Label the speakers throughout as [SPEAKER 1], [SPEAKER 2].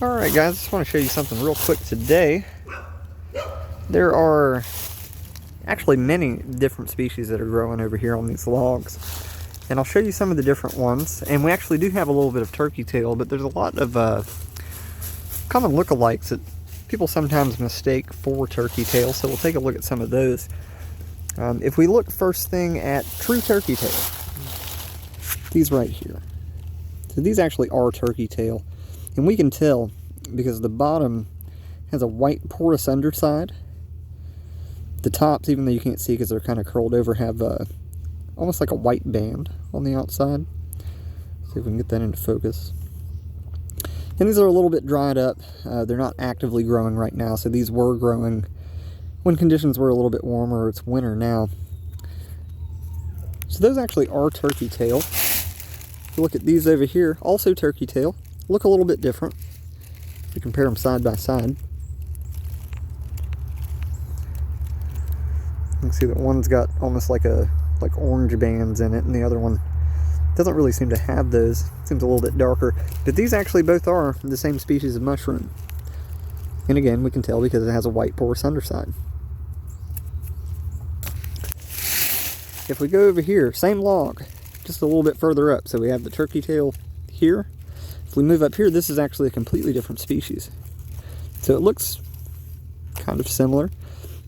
[SPEAKER 1] Alright guys, I just want to show you something real quick today. There are actually many different species that are growing over here on these logs. And I'll show you some of the different ones. And we actually do have a little bit of turkey tail, but there's a lot of common lookalikes that people sometimes mistake for turkey tail, so we'll take a look at some of those. If we look first thing at true turkey tail, these right here. So these actually are turkey tail. And we can tell because the bottom has a white porous underside. The tops, even though you can't see because they're kind of curled over, have almost like a white band on the outside. See if we can get that into focus. And these are a little bit dried up. They're not actively growing right now, so these were growing when conditions were a little bit warmer. It's winter now. So those actually are turkey tail. If you look at these over here, also turkey tail. Look a little bit different. If you compare them side by side, you can see that one's got almost like orange bands in it, and the other one doesn't really seem to have those. It seems a little bit darker. But these actually both are the same species of mushroom. And again, we can tell because it has a white porous underside. If we go over here, same log, just a little bit further up. So we have the turkey tail here. If we move up here, this is actually a completely different species. So it looks kind of similar.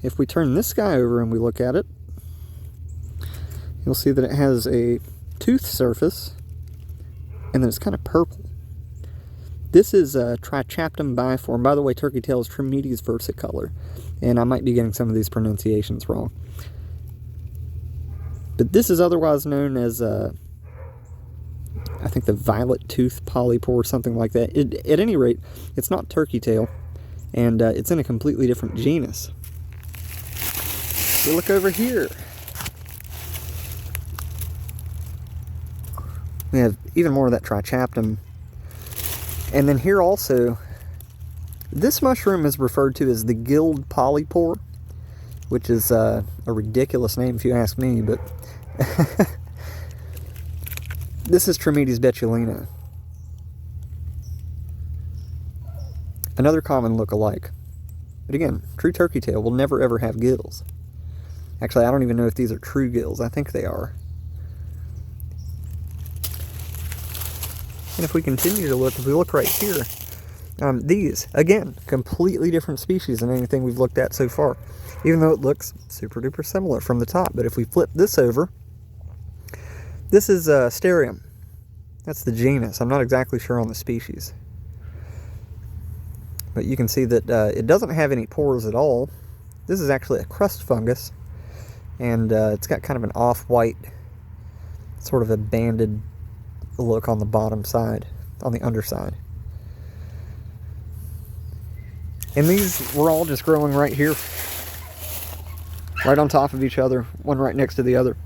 [SPEAKER 1] If we turn this guy over and we look at it, you'll see that it has a tooth surface, and then it's kind of purple. This is a Trametes biform. By the way, turkey tail is Trametes versicolor, and I might be getting some of these pronunciations wrong. But this is otherwise known as I think the violet tooth polypore or something like that. At any rate, it's not turkey tail, and it's in a completely different genus. We look over here. We have even more of that Trametes. And then here also, this mushroom is referred to as the gilled polypore, which is a ridiculous name if you ask me, but this is Trametes Betulina. Another common look-alike. But again, true turkey tail will never ever have gills. Actually, I don't even know if these are true gills. I think they are. And if we continue to look, if we look right here, these, again, completely different species than anything we've looked at so far. Even though it looks super duper similar from the top. But if we flip this over, this is Sterium. That's the genus. I'm not exactly sure on the species. But you can see that it doesn't have any pores at all. This is actually a crust fungus. And it's got kind of an off-white, sort of a banded look on the bottom side, on the underside. And these were all just growing right here, right on top of each other, one right next to the other.